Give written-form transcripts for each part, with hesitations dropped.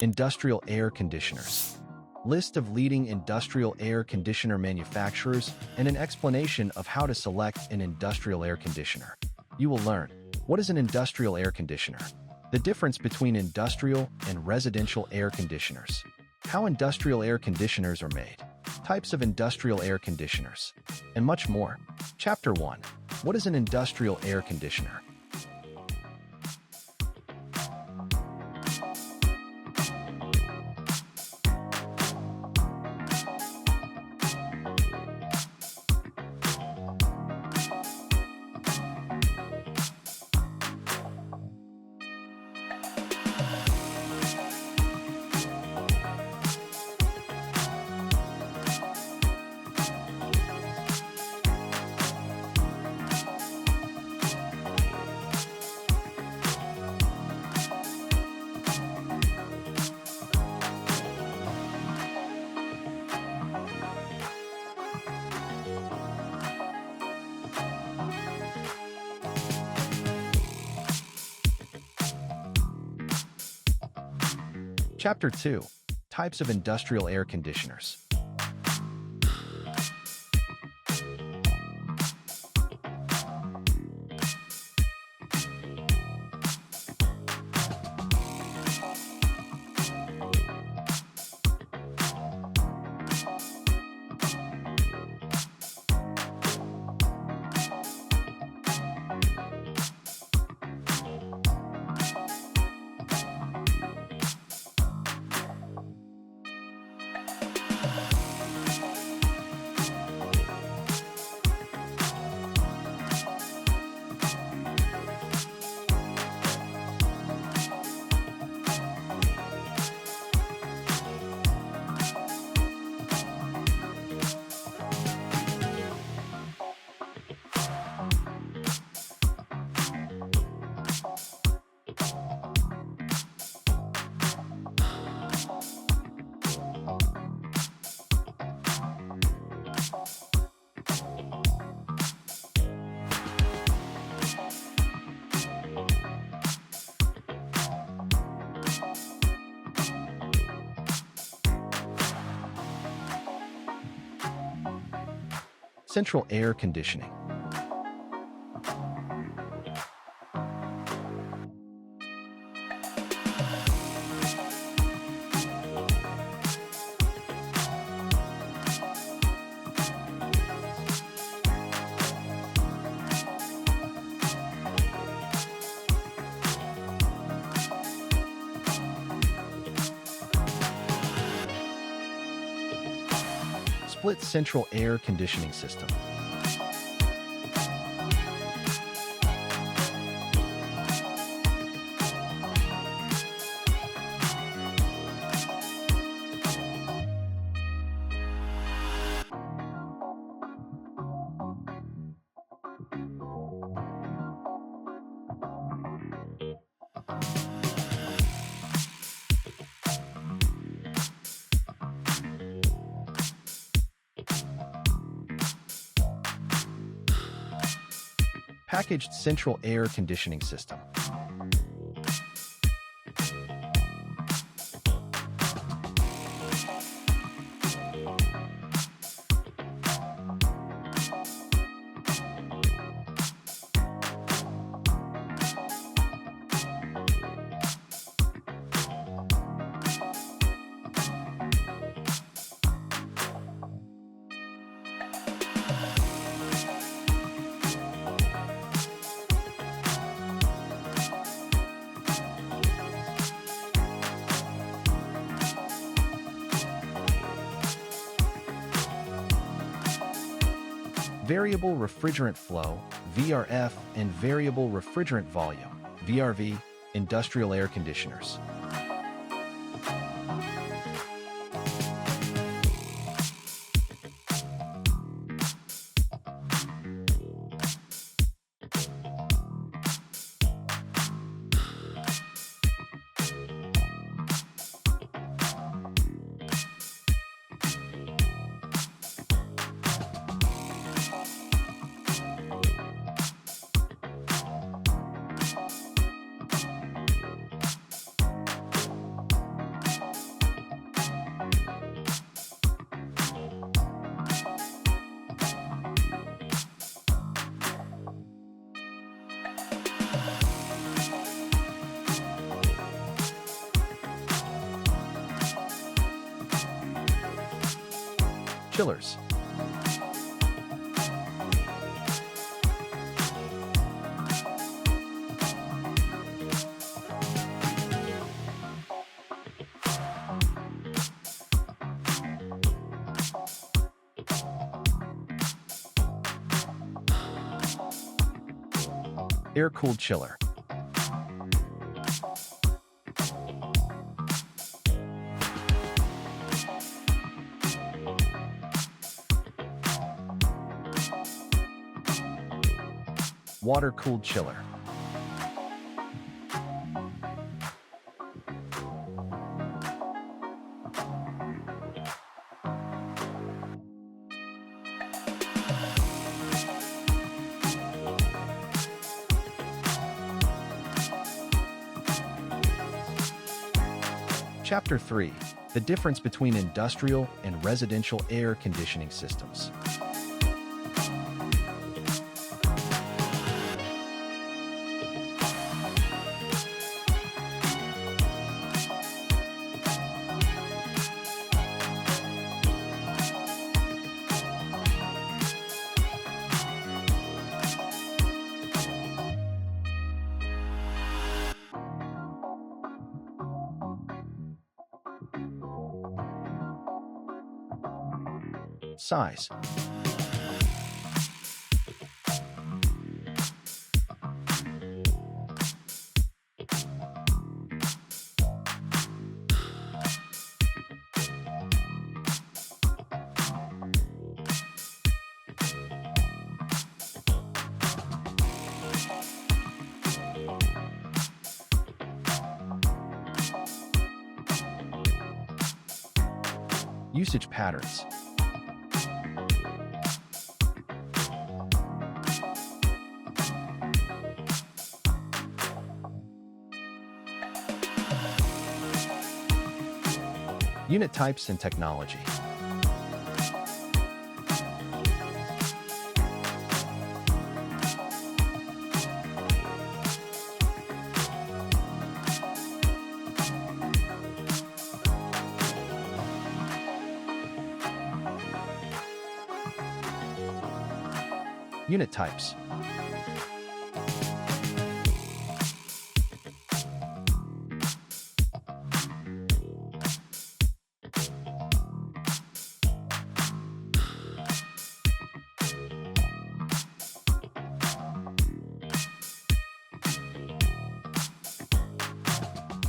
Industrial air conditioners. List of leading industrial air conditioner manufacturers and an explanation of how to select an industrial air conditioner. You will learn, what is an industrial air conditioner? The difference between industrial and residential air conditioners. How industrial air conditioners are made. Types of industrial air conditioners. And much more. Chapter 1. What is an industrial air conditioner? Chapter 2. Types of industrial air conditioners. Central air conditioning. Split central air conditioning system. Packaged central air conditioning system. Variable refrigerant flow, VRF, and variable refrigerant volume, VRV, industrial air conditioners. Chillers. Air-cooled chiller. Water-cooled chiller. Chapter 3. The difference between industrial and residential air conditioning systems. Size. Usage patterns. Unit types and technology. Unit types.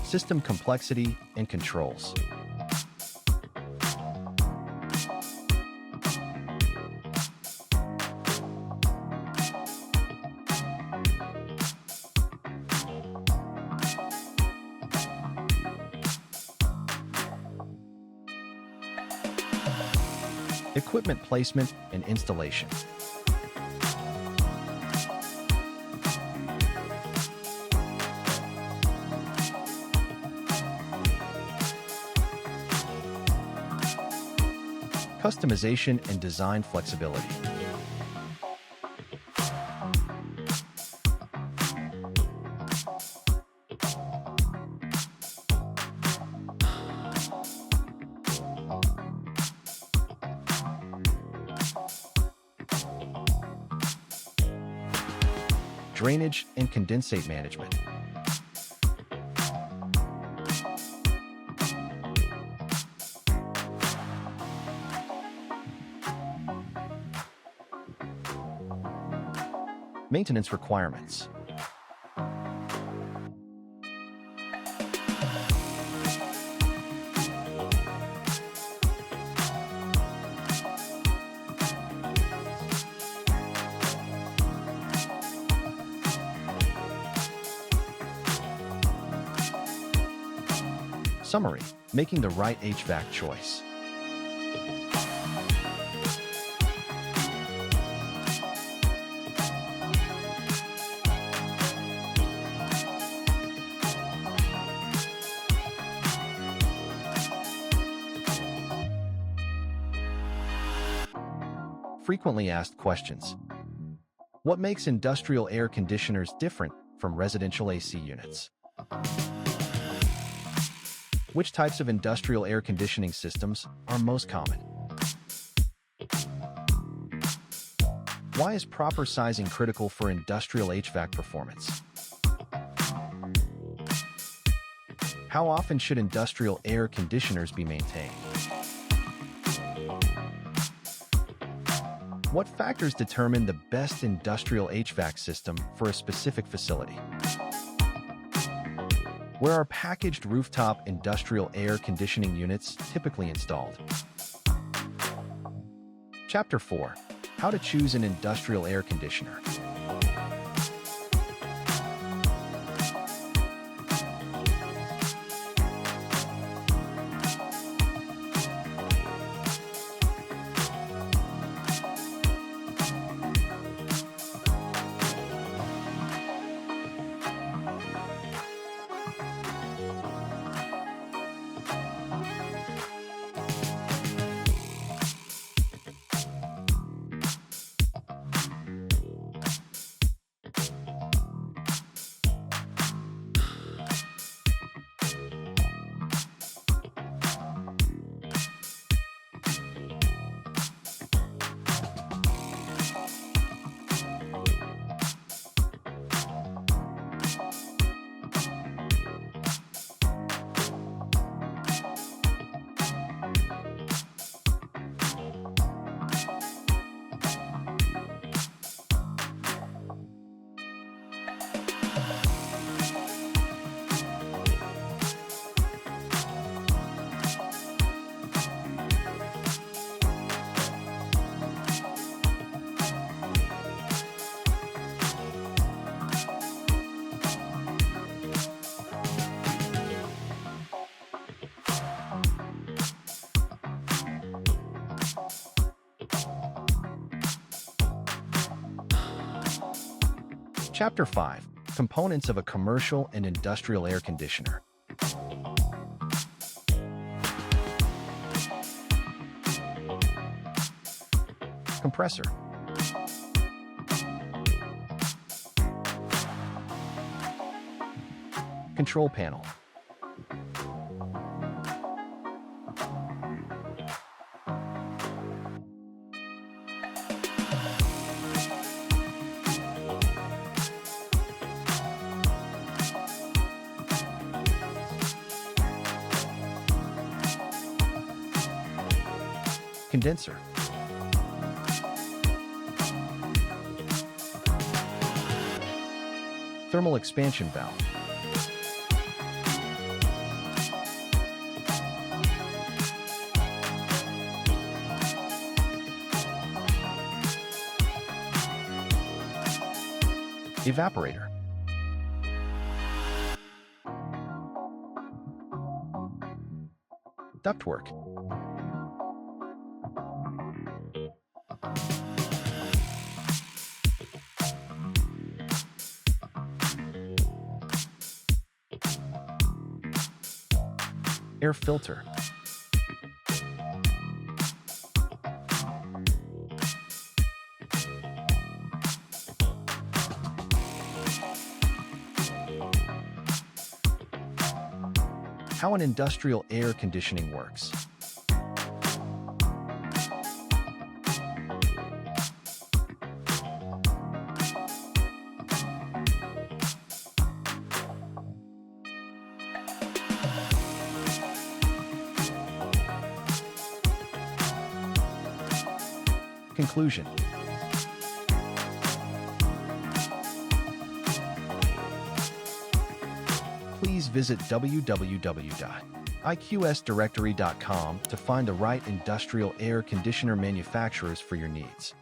System complexity and controls. Equipment placement and installation. Customization and design flexibility. Drainage and condensate management. Maintenance requirements. Summary: making the right HVAC choice. Frequently asked questions. What makes industrial air conditioners different from residential AC units? Which types of industrial air conditioning systems are most common? Why is proper sizing critical for industrial HVAC performance? How often should industrial air conditioners be maintained? What factors determine the best industrial HVAC system for a specific facility? Where are packaged rooftop industrial air conditioning units typically installed? Chapter 4. How to choose an industrial air conditioner. Chapter 5. Components of a commercial and industrial air conditioner. Compressor. Control panel. Condenser. Thermal expansion valve. Evaporator. Ductwork. Air filter. How an industrial air conditioning works. Conclusion. Please visit www.iqsdirectory.com to find the right industrial air conditioner manufacturers for your needs.